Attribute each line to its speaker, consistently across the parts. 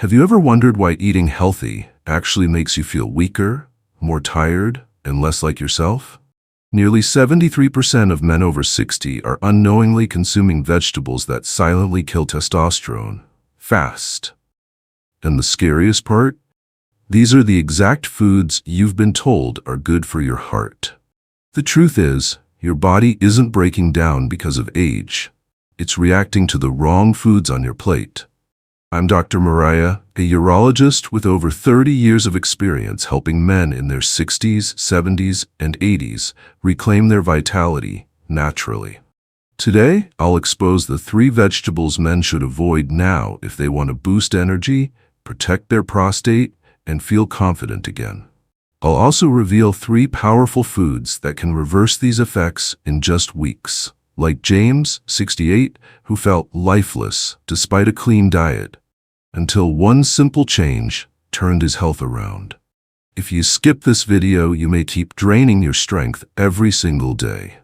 Speaker 1: Have you ever wondered why eating healthy actually makes you feel weaker, more tired, and less like yourself? Nearly 73% of men over 60 are unknowingly consuming vegetables that silently kill testosterone, fast. And the scariest part? These are the exact foods you've been told are good for your heart. The truth is, your body isn't breaking down because of age. It's reacting to the wrong foods on your plate. I'm Dr. Mariah, a urologist with over 30 years of experience helping men in their 60s, 70s, and 80s reclaim their vitality naturally. Today, I'll expose the 3 vegetables men should avoid now if they want to boost energy, protect their prostate, and feel confident again. I'll also reveal 3 powerful foods that can reverse these effects in just weeks, like James, 68, who felt lifeless despite a clean diet, until one simple change turned his health around. If you skip this video, you may keep draining your strength every single day.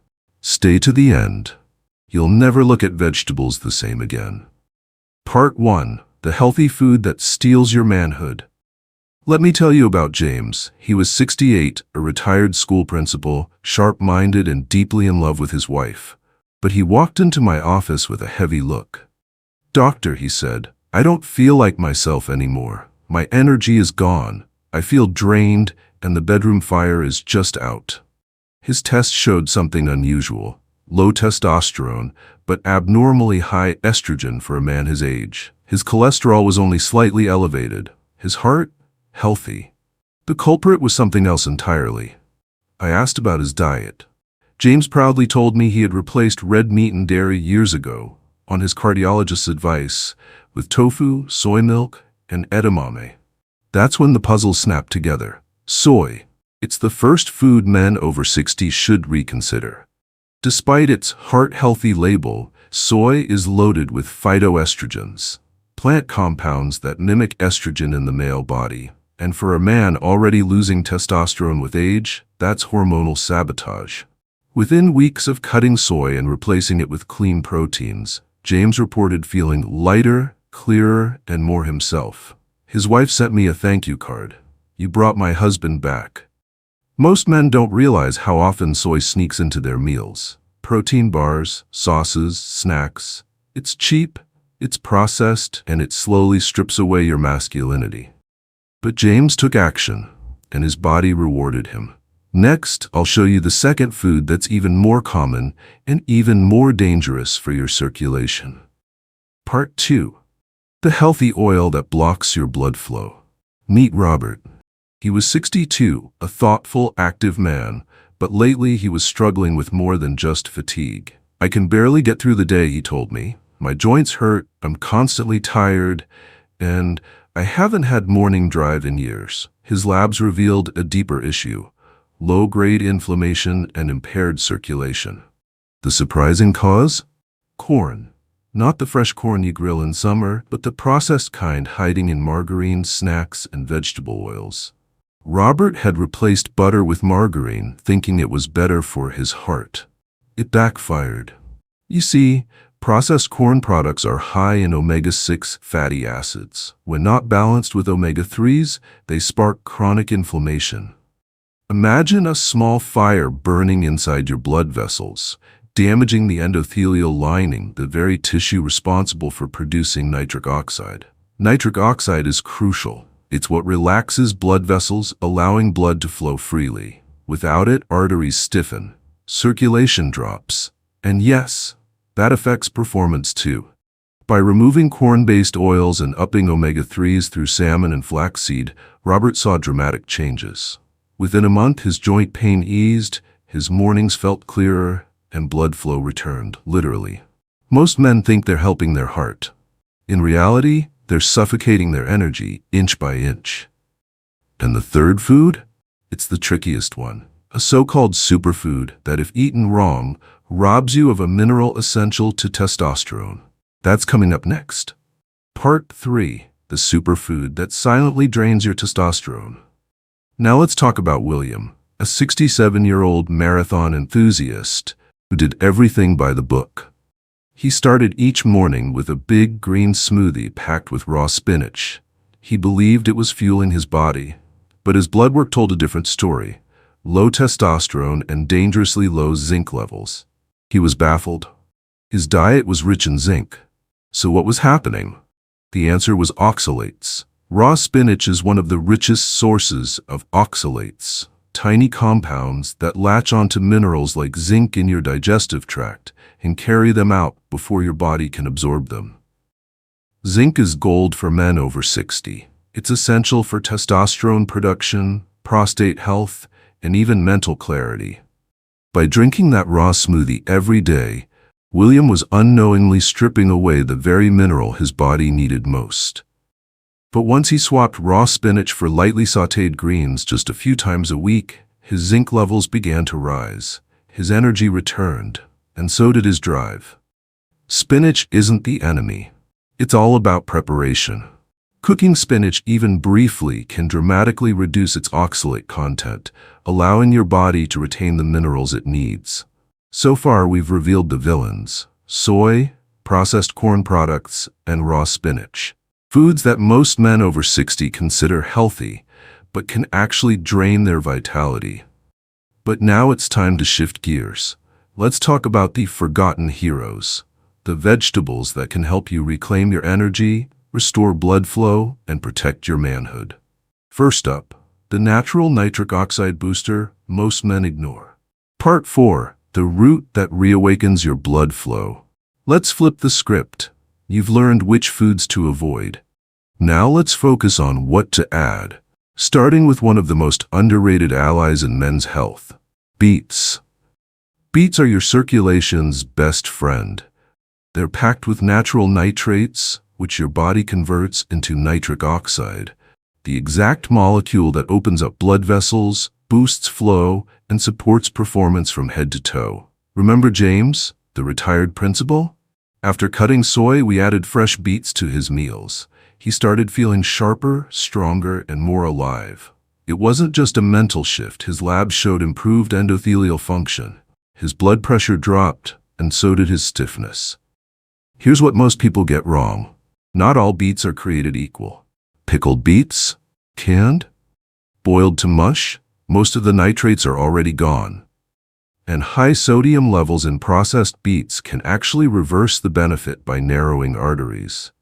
Speaker 1: Stay to the end. You'll never look at vegetables the same again. Part 1. The healthy food that steals your manhood. Let me tell you about James. He was 68, a retired school principal, sharp-minded and deeply in love with his wife. But he walked into my office with a heavy look. "Doctor," he said, "I don't feel like myself anymore. My energy is gone. I feel drained, and the bedroom fire is just out." His test showed something unusual: low testosterone, but abnormally high estrogen for a man his age. His cholesterol was only slightly elevated. His heart? Healthy. The culprit was something else entirely. I asked about his diet. James proudly told me he had replaced red meat and dairy years ago, on his cardiologist's advice, with tofu, soy milk, and edamame. That's when the puzzle snapped together. Soy. It's the first food men over 60 should reconsider. Despite its heart-healthy label, soy is loaded with phytoestrogens, plant compounds that mimic estrogen in the male body. And for a man already losing testosterone with age, that's hormonal sabotage. Within weeks of cutting soy and replacing it with clean proteins, James reported feeling lighter, clearer, and more himself. His wife sent me a thank you card. "You brought my husband back." Most men don't realize how often soy sneaks into their meals. Protein bars, sauces, snacks. It's cheap, it's processed, and it slowly strips away your masculinity. But James took action, and his body rewarded him. Next, I'll show you the second food that's even more common and even more dangerous for your circulation. Part 2. The healthy oil that blocks your blood flow. Meet Robert. He was 62, a thoughtful, active man, but lately he was struggling with more than just fatigue. "I can barely get through the day," he told me. "My joints hurt, I'm constantly tired, and I haven't had morning drive in years." His labs revealed a deeper issue: low-grade inflammation and impaired circulation. The surprising cause? Corn. Not the fresh corn you grill in summer, but the processed kind hiding in margarine, snacks, and vegetable oils. Robert had replaced butter with margarine, thinking it was better for his heart. It backfired. You see, processed corn products are high in omega-6 fatty acids. When not balanced with omega-3s, they spark chronic inflammation. Imagine a small fire burning inside your blood vessels, damaging the endothelial lining, the very tissue responsible for producing nitric oxide. Nitric oxide is crucial. It's what relaxes blood vessels, allowing blood to flow freely. Without it, arteries stiffen, circulation drops, and yes, that affects performance too. By removing corn-based oils and upping omega-3s through salmon and flaxseed, Robert saw dramatic changes. Within a month, his joint pain eased, his mornings felt clearer, and blood flow returned, literally. Most men think they're helping their heart. In reality, they're suffocating their energy inch by inch. And the third food? It's the trickiest one. A so-called superfood that, if eaten wrong, robs you of a mineral essential to testosterone. That's coming up next. Part 3. The superfood that silently drains your testosterone. Now let's talk about William, a 67-year-old marathon enthusiast who did everything by the book. He started each morning with a big green smoothie packed with raw spinach, He believed it was fueling his body, but his blood work told a different story. Low testosterone and dangerously low zinc levels. He was baffled. His diet was rich in zinc. So what was happening? The answer was oxalates. Raw spinach is one of the richest sources of oxalates, tiny compounds that latch onto minerals like zinc in your digestive tract and carry them out before your body can absorb them. Zinc is gold for men over 60. It's essential for testosterone production, prostate health, and even mental clarity. By drinking that raw smoothie every day, William was unknowingly stripping away the very mineral his body needed most. But once he swapped raw spinach for lightly sautéed greens just a few times a week, his zinc levels began to rise, his energy returned, and so did his drive. Spinach isn't the enemy. It's all about preparation. Cooking spinach even briefly can dramatically reduce its oxalate content, allowing your body to retain the minerals it needs. So far, we've revealed the villains: soy, processed corn products, and raw spinach. Foods that most men over 60 consider healthy, but can actually drain their vitality. But now it's time to shift gears. Let's talk about the forgotten heroes, the vegetables that can help you reclaim your energy, restore blood flow, and protect your manhood. First up, the natural nitric oxide booster most men ignore. Part 4, the root that reawakens your blood flow. Let's flip the script. You've learned which foods to avoid. Now let's focus on what to add, starting with one of the most underrated allies in men's health: beets. Beets are your circulation's best friend. They're packed with natural nitrates, which your body converts into nitric oxide, the exact molecule that opens up blood vessels, boosts flow, and supports performance from head to toe. Remember James, the retired principal? After cutting soy, we added fresh beets to his meals. He started feeling sharper, stronger, and more alive. It wasn't just a mental shift. His lab showed improved endothelial function. His blood pressure dropped, and so did his stiffness. Here's what most people get wrong. Not all beets are created equal. Pickled beets? Canned? Boiled to mush? Most of the nitrates are already gone. And high sodium levels in processed beets can actually reverse the benefit by narrowing arteries.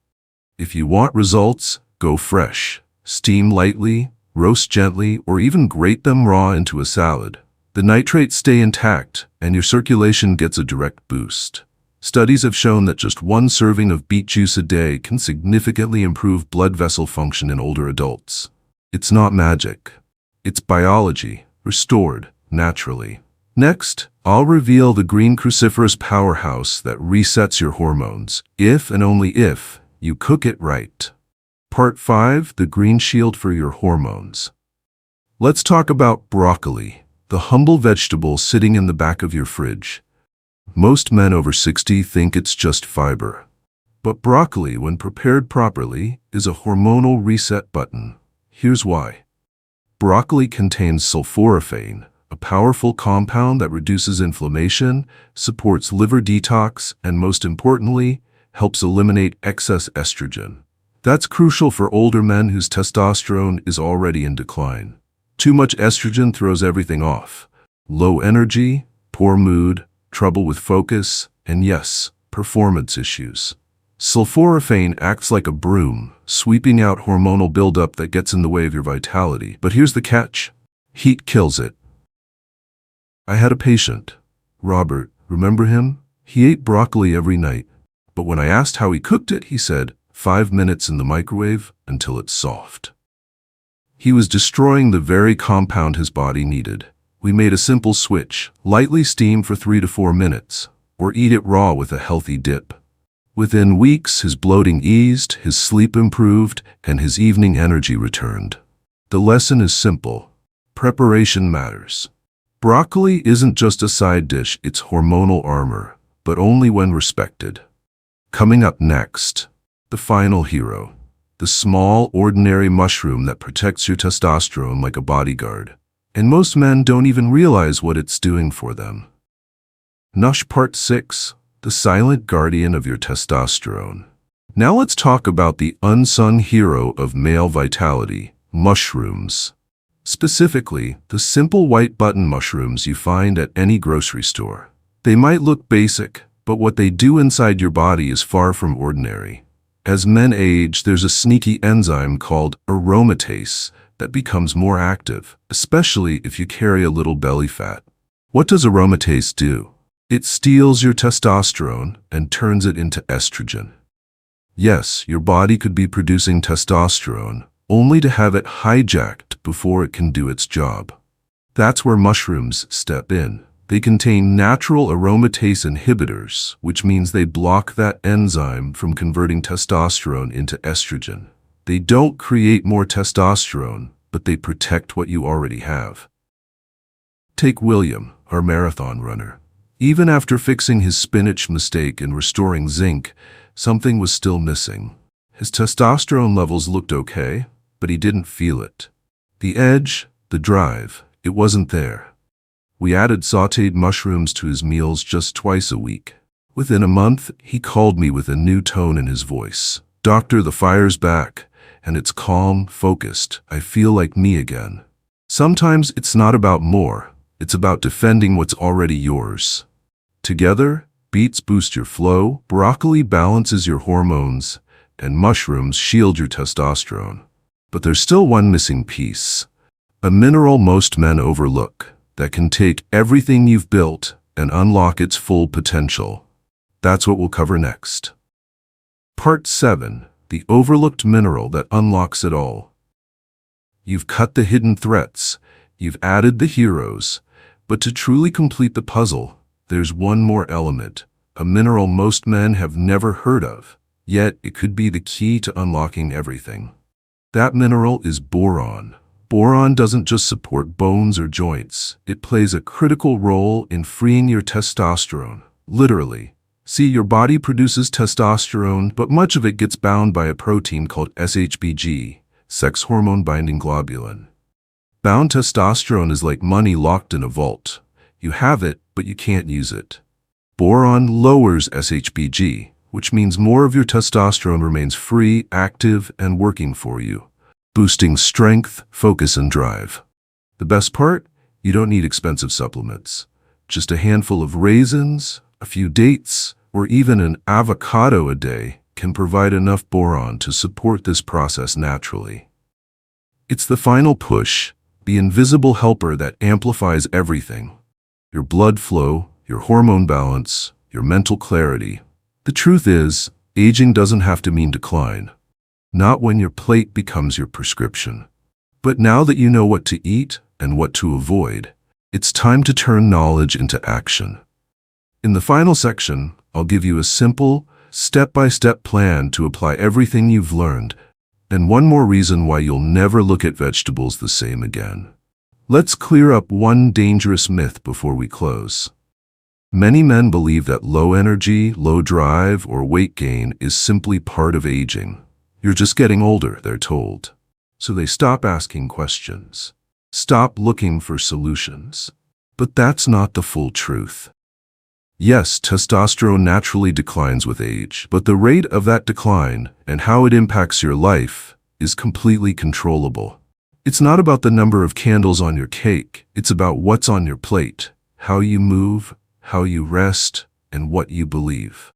Speaker 1: If you want results, go fresh. Steam lightly, roast gently, or even grate them raw into a salad. The nitrates stay intact, and your circulation gets a direct boost. Studies have shown that just one serving of beet juice a day can significantly improve blood vessel function in older adults. It's not magic. It's biology, restored naturally. Next, I'll reveal the green cruciferous powerhouse that resets your hormones, if and only if you cook it right. Part 5, the green shield for your hormones. Let's talk about broccoli, the humble vegetable sitting in the back of your fridge. Most men over 60 think it's just fiber. But broccoli, when prepared properly, is a hormonal reset button. Here's why. Broccoli contains sulforaphane, a powerful compound that reduces inflammation, supports liver detox, and most importantly, helps eliminate excess estrogen. That's crucial for older men whose testosterone is already in decline. Too much estrogen throws everything off. Low energy, poor mood, trouble with focus, and yes, performance issues. Sulforaphane acts like a broom, sweeping out hormonal buildup that gets in the way of your vitality. But here's the catch. Heat kills it. I had a patient, Robert, remember him? He ate broccoli every night, but when I asked how he cooked it, he said, 5 minutes in the microwave until it's soft. He was destroying the very compound his body needed. We made a simple switch: lightly steam for 3 to 4 minutes, or eat it raw with a healthy dip. Within weeks, his bloating eased, his sleep improved, and his evening energy returned. The lesson is simple. Preparation matters. Broccoli isn't just a side dish, it's hormonal armor, but only when respected. Coming up next, the final hero, the small, ordinary mushroom that protects your testosterone like a bodyguard. And most men don't even realize what it's doing for them. Nush Part 6, the silent guardian of your testosterone. Now let's talk about the unsung hero of male vitality, mushrooms. Specifically, the simple white button mushrooms you find at any grocery store. They might look basic, but what they do inside your body is far from ordinary. As men age, there's a sneaky enzyme called aromatase that becomes more active, especially if you carry a little belly fat. What does aromatase do? It steals your testosterone and turns it into estrogen. Yes, your body could be producing testosterone, only to have it hijacked before it can do its job. That's where mushrooms step in. They contain natural aromatase inhibitors, which means they block that enzyme from converting testosterone into estrogen. They don't create more testosterone, but they protect what you already have. Take William, our marathon runner. Even after fixing his spinach mistake and restoring zinc, something was still missing. His testosterone levels looked okay, but he didn't feel it. The edge, the drive, it wasn't there. We added sautéed mushrooms to his meals just twice a week. Within a month, he called me with a new tone in his voice. "Doctor, the fire's back, and it's calm, focused. I feel like me again." Sometimes it's not about more, it's about defending what's already yours. Together, beets boost your flow, broccoli balances your hormones, and mushrooms shield your testosterone. But there's still one missing piece, a mineral most men overlook that can take everything you've built and unlock its full potential. That's what we'll cover next. Part 7, the overlooked mineral that unlocks it all. You've cut the hidden threats, you've added the heroes, but to truly complete the puzzle, there's one more element, a mineral most men have never heard of, yet it could be the key to unlocking everything. That mineral is boron. Boron doesn't just support bones or joints. It plays a critical role in freeing your testosterone, literally. See, your body produces testosterone, but much of it gets bound by a protein called SHBG, sex hormone binding globulin. Bound testosterone is like money locked in a vault. You have it, but you can't use it. Boron lowers SHBG, which means more of your testosterone remains free, active, and working for you, boosting strength, focus, and drive. The best part? You don't need expensive supplements. Just a handful of raisins, a few dates, or even an avocado a day can provide enough boron to support this process naturally. It's the final push, the invisible helper that amplifies everything. Your blood flow, your hormone balance, your mental clarity. The truth is, aging doesn't have to mean decline. Not when your plate becomes your prescription. But now that you know what to eat and what to avoid, it's time to turn knowledge into action. In the final section, I'll give you a simple, step-by-step plan to apply everything you've learned, and one more reason why you'll never look at vegetables the same again. Let's clear up one dangerous myth before we close. Many men believe that low energy, low drive, or weight gain is simply part of aging. You're just getting older, they're told. So they stop asking questions. Stop looking for solutions. But that's not the full truth. Yes, testosterone naturally declines with age, but the rate of that decline and how it impacts your life is completely controllable. It's not about the number of candles on your cake. It's about what's on your plate, how you move, how you rest, and what you believe.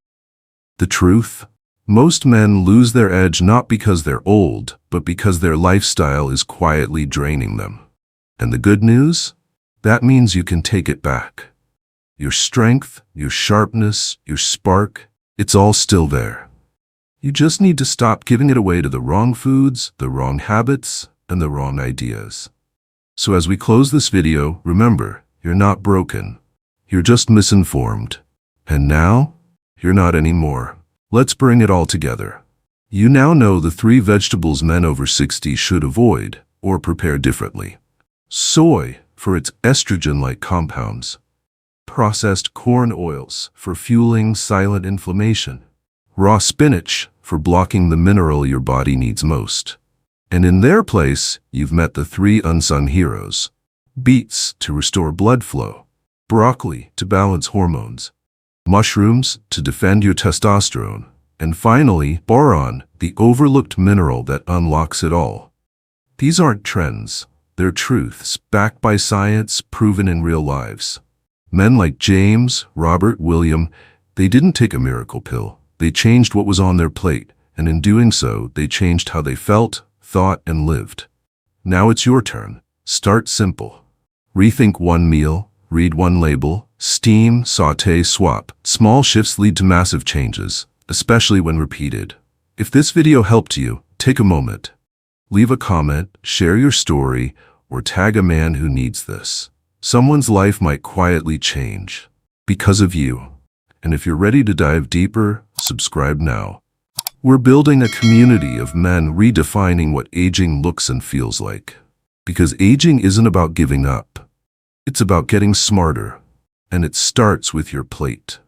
Speaker 1: The truth? Most men lose their edge not because they're old, but because their lifestyle is quietly draining them. And the good news? That means you can take it back. Your strength, your sharpness, your spark, it's all still there. You just need to stop giving it away to the wrong foods, the wrong habits, and the wrong ideas. So as we close this video, remember, you're not broken. You're just misinformed. And now, you're not anymore. Let's bring it all together. You now know the 3 vegetables men over 60 should avoid or prepare differently. Soy, for its estrogen-like compounds. Processed corn oils, for fueling silent inflammation. Raw spinach, for blocking the mineral your body needs most. And in their place, you've met the 3 unsung heroes. Beets, to restore blood flow. Broccoli, to balance hormones. Mushrooms, to defend your testosterone. And finally, boron, the overlooked mineral that unlocks it all. These aren't trends. They're truths, backed by science, proven in real lives. Men like James, Robert, William, they didn't take a miracle pill. They changed what was on their plate, and in doing so, they changed how they felt, thought, and lived. Now it's your turn. Start simple. Rethink one meal, read one label, steam, sauté, swap. Small shifts lead to massive changes, especially when repeated. If this video helped you, take a moment. Leave a comment, share your story, or tag a man who needs this. Someone's life might quietly change because of you. And if you're ready to dive deeper, subscribe now. We're building a community of men redefining what aging looks and feels like. Because aging isn't about giving up. It's about getting smarter. And it starts with your plate.